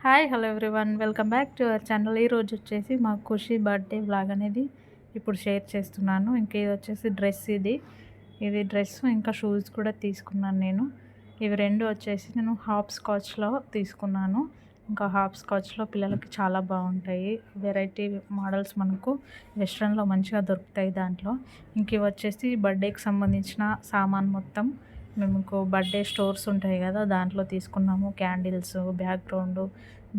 Hi hello everyone, welcome back to our channel. ఈరోజు వచ్చేసి మా ఖుషి బర్త్డే వ్లాగ్ అనేది ఇప్పుడు షేర్ చేస్తున్నాను. ఇంకా ఇది వచ్చేసి డ్రెస్, ఇది డ్రెస్ ఇంకా షూస్ కూడా తీసుకున్నాను నేను. ఇవి రెండు వచ్చేసి నేను హాప్ స్కాచ్లో తీసుకున్నాను. ఇంకా హాప్ స్కాచ్లో పిల్లలకి చాలా బాగుంటాయి. వెరైటీ మోడల్స్ మనకు వెస్ట్రన్లో మంచిగా దొరుకుతాయి దాంట్లో. ఇంక ఇవి వచ్చేసి బర్త్డేకి సంబంధించిన సామాన్ మొత్తం మేము బర్త్డే స్టోర్స్ ఉంటాయి కదా, దాంట్లో తీసుకున్నాము. క్యాండిల్స్, బ్యాక్గ్రౌండ్,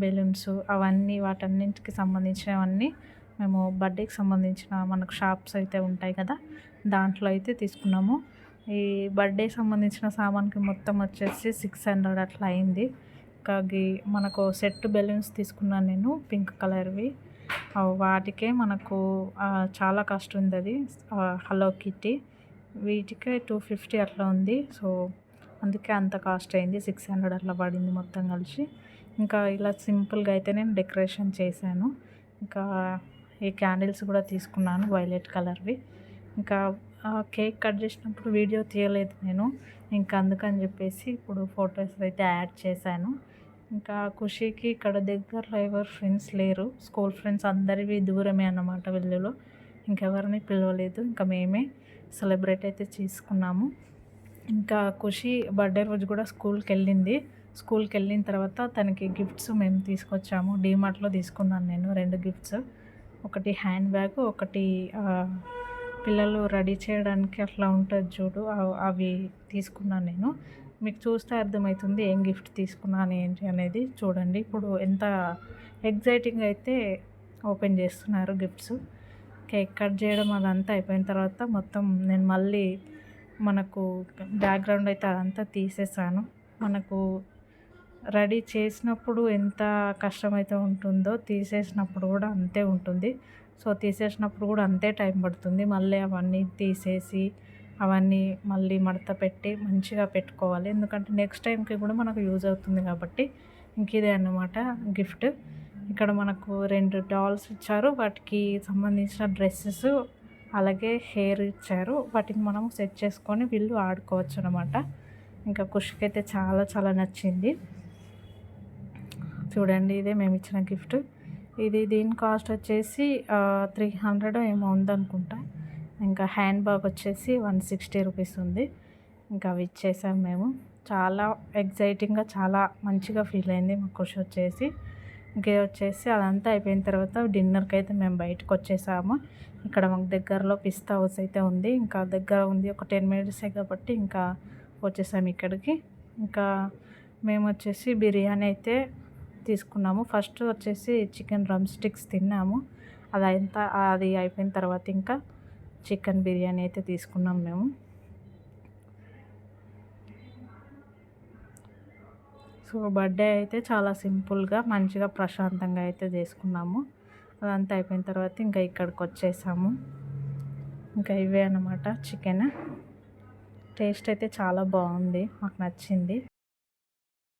బెలూన్స్, అవన్నీ వాటన్నింటికి సంబంధించినవన్నీ మేము బర్త్డేకి సంబంధించిన మనకు షాప్స్ అయితే ఉంటాయి కదా, దాంట్లో అయితే తీసుకున్నాము. ఈ బర్త్డే సంబంధించిన సామాన్కి మొత్తం వచ్చేసి 600 అట్లా అయింది. ఇంకా మనకు సెట్ బెలూన్స్ తీసుకున్నాను నేను, పింక్ కలర్వి. వాటికే మనకు చాలా కాస్ట్ ఉంది. అది హలో కిట్టి, వీటికే 250 అట్లా ఉంది. సో అందుకే అంత కాస్ట్ అయింది, 600 అట్లా పడింది మొత్తం కలిసి. ఇంకా ఇలా సింపుల్గా అయితే నేను డెకరేషన్ చేశాను. ఇంకా ఈ క్యాండిల్స్ కూడా తీసుకున్నాను, వైలెట్ కలర్వి. ఇంకా కేక్ కట్ చేసినప్పుడు వీడియో తీయలేదు నేను, ఇంకా అందుకని చెప్పేసి ఇప్పుడు ఫొటోస్ అయితే యాడ్ చేశాను. ఇంకా ఖుషీకి ఇక్కడ దగ్గరలో ఎవరు ఫ్రెండ్స్ లేరు, స్కూల్ ఫ్రెండ్స్ అందరివి దూరమే అన్నమాట వెల్లులో. ఇంకెవరిని పిలవలేదు, ఇంకా మేమే సెలబ్రేట్ అయితే చేసుకున్నాము. ఇంకా ఖుషి బర్త్డే రోజు కూడా స్కూల్కి వెళ్ళిన తర్వాత తనకి గిఫ్ట్స్ మేము తీసుకొచ్చాము. డీమార్ట్లో తీసుకున్నాను నేను 2 గిఫ్ట్స్, ఒకటి హ్యాండ్ బ్యాగ్, ఒకటి పిల్లలు రెడీ చేయడానికి అట్లా ఉంటుంది చూడు, అవి తీసుకున్నాను నేను. మీకు చూస్తే అర్థమవుతుంది ఏం గిఫ్ట్ తీసుకున్నాను ఏంటి అనేది. చూడండి ఇప్పుడు ఎంత ఎగ్జైటింగ్ అయితే ఓపెన్ చేస్తున్నారు గిఫ్ట్స్. కేక్ కట్ చేయడం అదంతా అయిపోయిన తర్వాత మొత్తం నేను మళ్ళీ మనకు బ్యాక్గ్రౌండ్ అయితే అదంతా తీసేసాను. మనకు రెడీ చేసినప్పుడు ఎంత కష్టమైతే ఉంటుందో తీసేసినప్పుడు కూడా అంతే ఉంటుంది. సో తీసేసినప్పుడు కూడా అంతే టైం పడుతుంది. మళ్ళీ అవన్నీ తీసేసి అవన్నీ మళ్ళీ మడత పెట్టి మంచిగా పెట్టుకోవాలి, ఎందుకంటే నెక్స్ట్ టైంకి కూడా మనకు యూజ్ అవుతుంది కాబట్టి. ఇంక ఇదే అన్నమాట గిఫ్ట్. ఇక్కడ మనకు 2 డాల్స్ ఇచ్చారు, వాటికి సంబంధించిన డ్రెస్సెస్ అలాగే హెయిర్ ఇచ్చారు. వాటిని మనం సెట్ చేసుకొని వీళ్ళు ఆడుకోవచ్చు అనమాట. ఇంకా ఖుషికి అయితే చాలా చాలా నచ్చింది. చూడండి ఇదే మేము ఇచ్చిన గిఫ్ట్. దీని కాస్ట్ వచ్చేసి 300 ఏమో ఉందనుకుంటా. ఇంకా హ్యాండ్ బ్యాగ్ వచ్చేసి 160 రూపీస్ ఉంది. ఇంకా అవి ఇచ్చేసాం మేము. చాలా ఎగ్జైటింగ్గా చాలా మంచిగా ఫీల్ అయింది మా ఖుషి వచ్చేసి. ఇంకా వచ్చేసి అదంతా అయిపోయిన తర్వాత డిన్నర్కి అయితే మేము బయటకు వచ్చేసాము. ఇక్కడ మాకు దగ్గరలో పిస్తా హౌస్ అయితే ఉంది, ఇంకా దగ్గర ఉంది, ఒక 10 మినిట్సే కాబట్టి ఇంకా వచ్చేసాము ఇక్కడికి. ఇంకా మేము వచ్చేసి బిర్యానీ అయితే తీసుకున్నాము. ఫస్ట్ వచ్చేసి చికెన్ డ్రమ్ స్టిక్స్ తిన్నాము, అది అయిపోయిన తర్వాత ఇంకా చికెన్ బిర్యానీ అయితే తీసుకున్నాం మేము. సో బర్త్డే అయితే చాలా సింపుల్గా మంచిగా ప్రశాంతంగా అయితే చేసుకున్నాము. అదంతా అయిపోయిన తర్వాత ఇంకా ఇక్కడికి వచ్చేసాము. ఇంకా ఇవే అన్నమాట చికెన్. టేస్ట్ అయితే చాలా బాగుంది, మాకు నచ్చింది.